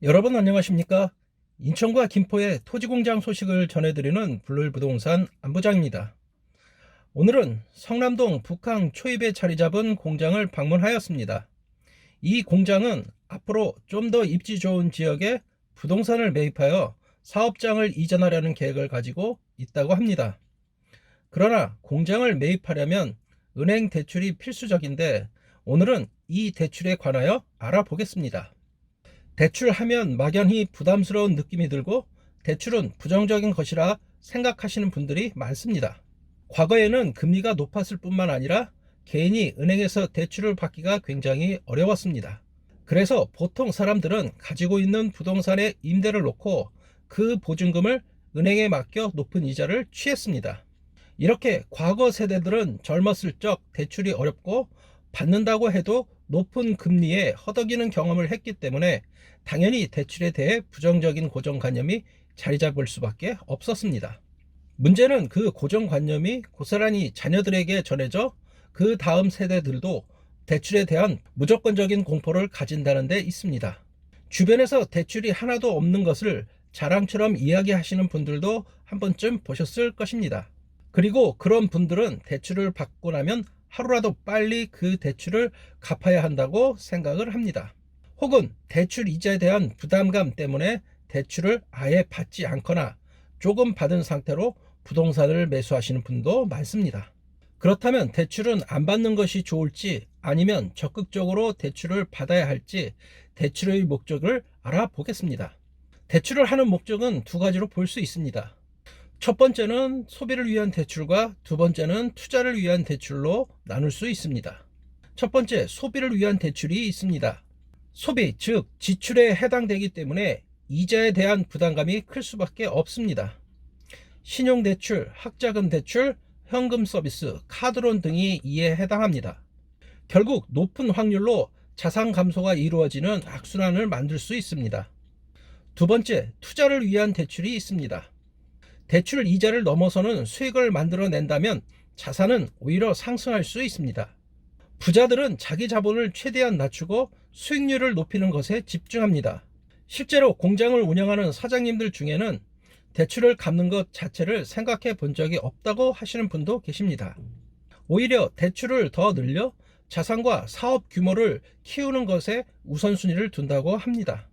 여러분 안녕하십니까? 인천과 김포의 토지공장 소식을 전해드리는 블루힐부동산 안부장입니다. 오늘은 성남동 북항 초입에 자리 잡은 공장을 방문하였습니다. 이 공장은 앞으로 좀 더 입지 좋은 지역에 부동산을 매입하여 사업장을 이전하려는 계획을 가지고 있다고 합니다. 그러나 공장을 매입하려면 은행 대출이 필수적인데 오늘은 이 대출에 관하여 알아보겠습니다. 대출하면 막연히 부담스러운 느낌이 들고 대출은 부정적인 것이라 생각하시는 분들이 많습니다. 과거에는 금리가 높았을 뿐만 아니라 개인이 은행에서 대출을 받기가 굉장히 어려웠습니다. 그래서 보통 사람들은 가지고 있는 부동산에 임대를 놓고 그 보증금을 은행에 맡겨 높은 이자를 취했습니다. 이렇게 과거 세대들은 젊었을 적 대출이 어렵고 받는다고 해도 높은 금리에 허덕이는 경험을 했기 때문에 당연히 대출에 대해 부정적인 고정관념이 자리 잡을 수밖에 없었습니다. 문제는 그 고정관념이 고스란히 자녀들에게 전해져 그 다음 세대들도 대출에 대한 무조건적인 공포를 가진다는 데 있습니다. 주변에서 대출이 하나도 없는 것을 자랑처럼 이야기하시는 분들도 한 번쯤 보셨을 것입니다. 그리고 그런 분들은 대출을 받고 나면 하루라도 빨리 그 대출을 갚아야 한다고 생각을 합니다. 혹은 대출 이자에 대한 부담감 때문에 대출을 아예 받지 않거나 조금 받은 상태로 부동산을 매수하시는 분도 많습니다. 그렇다면 대출은 안 받는 것이 좋을지 아니면 적극적으로 대출을 받아야 할지 대출의 목적을 알아보겠습니다. 대출을 하는 목적은 두 가지로 볼 수 있습니다. 첫 번째는 소비를 위한 대출과 두 번째는 투자를 위한 대출로 나눌 수 있습니다. 첫 번째, 소비를 위한 대출이 있습니다. 소비, 즉 지출에 해당되기 때문에 이자에 대한 부담감이 클 수밖에 없습니다. 신용대출, 학자금 대출, 현금 서비스, 카드론 등이 이에 해당합니다. 결국 높은 확률로 자산 감소가 이루어지는 악순환을 만들 수 있습니다. 두 번째, 투자를 위한 대출이 있습니다. 대출 이자를 넘어서는 수익을 만들어낸다면 자산은 오히려 상승할 수 있습니다. 부자들은 자기 자본을 최대한 낮추고 수익률을 높이는 것에 집중합니다. 실제로 공장을 운영하는 사장님들 중에는 대출을 갚는 것 자체를 생각해 본 적이 없다고 하시는 분도 계십니다. 오히려 대출을 더 늘려 자산과 사업 규모를 키우는 것에 우선순위를 둔다고 합니다.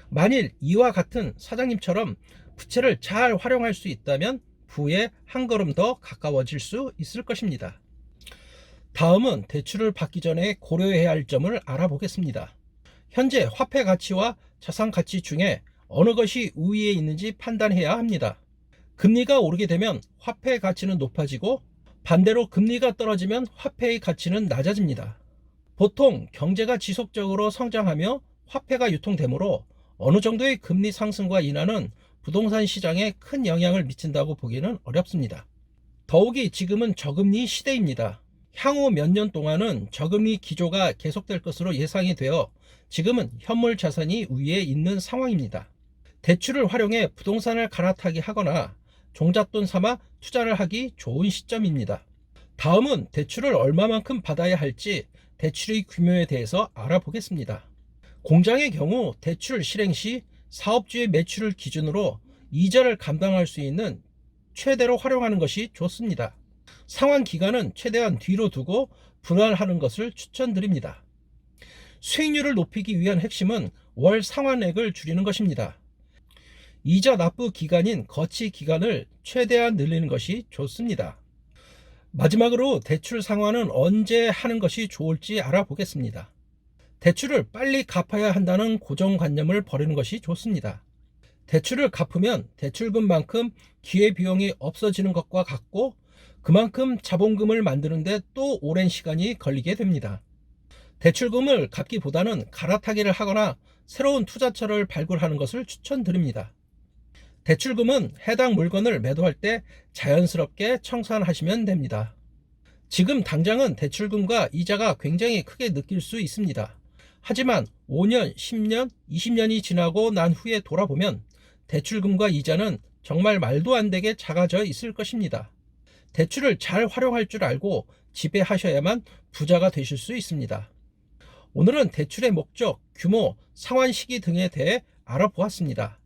만일 이와 같은 사장님처럼 부채를 잘 활용할 수 있다면 부에 한 걸음 더 가까워질 수 있을 것입니다. 다음은 대출을 받기 전에 고려해야 할 점을 알아보겠습니다. 현재 화폐 가치와 자산 가치 중에 어느 것이 우위에 있는지 판단해야 합니다. 금리가 오르게 되면 화폐 가치는 높아지고 반대로 금리가 떨어지면 화폐의 가치는 낮아집니다. 보통 경제가 지속적으로 성장하며 화폐가 유통되므로 어느 정도의 금리 상승과 인하는 부동산 시장에 큰 영향을 미친다고 보기는 어렵습니다. 더욱이 지금은 저금리 시대입니다. 향후 몇 년 동안은 저금리 기조가 계속될 것으로 예상이 되어 지금은 현물 자산이 위에 있는 상황입니다. 대출을 활용해 부동산을 갈아타기 하거나 종잣돈 삼아 투자를 하기 좋은 시점입니다. 다음은 대출을 얼마만큼 받아야 할지 대출의 규모에 대해서 알아보겠습니다. 공장의 경우 대출 실행 시 사업주의 매출을 기준으로 이자를 감당할 수 있는 최대로 활용하는 것이 좋습니다. 상환 기간은 최대한 뒤로 두고 분할하는 것을 추천드립니다. 수익률을 높이기 위한 핵심은 월 상환액을 줄이는 것입니다. 이자 납부 기간인 거치 기간을 최대한 늘리는 것이 좋습니다. 마지막으로 대출 상환은 언제 하는 것이 좋을지 알아보겠습니다. 대출을 빨리 갚아야 한다는 고정관념을 버리는 것이 좋습니다. 대출을 갚으면 대출금만큼 기회비용이 없어지는 것과 같고 그만큼 자본금을 만드는데 또 오랜 시간이 걸리게 됩니다. 대출금을 갚기보다는 갈아타기를 하거나 새로운 투자처를 발굴하는 것을 추천드립니다. 대출금은 해당 물건을 매도할 때 자연스럽게 청산하시면 됩니다. 지금 당장은 대출금과 이자가 굉장히 크게 느낄 수 있습니다. 하지만 5년, 10년, 20년이 지나고 난 후에 돌아보면 대출금과 이자는 정말 말도 안 되게 작아져 있을 것입니다. 대출을 잘 활용할 줄 알고 지배하셔야만 부자가 되실 수 있습니다. 오늘은 대출의 목적, 규모, 상환 시기 등에 대해 알아보았습니다.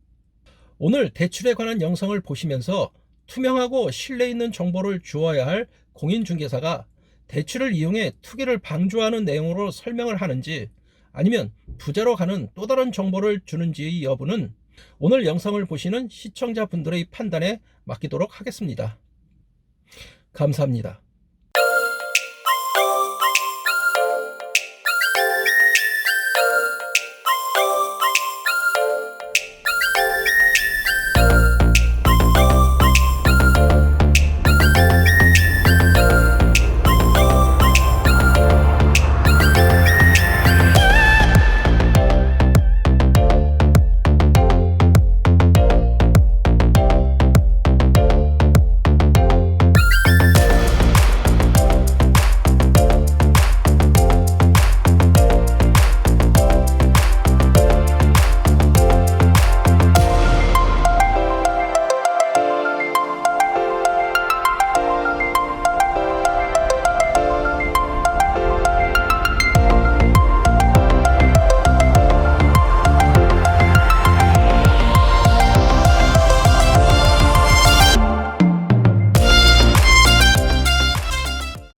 오늘 대출에 관한 영상을 보시면서 투명하고 신뢰 있는 정보를 주어야 할 공인중개사가 대출을 이용해 투기를 방조하는 내용으로 설명을 하는지 아니면 부자로 가는 또 다른 정보를 주는지의 여부는 오늘 영상을 보시는 시청자분들의 판단에 맡기도록 하겠습니다. 감사합니다.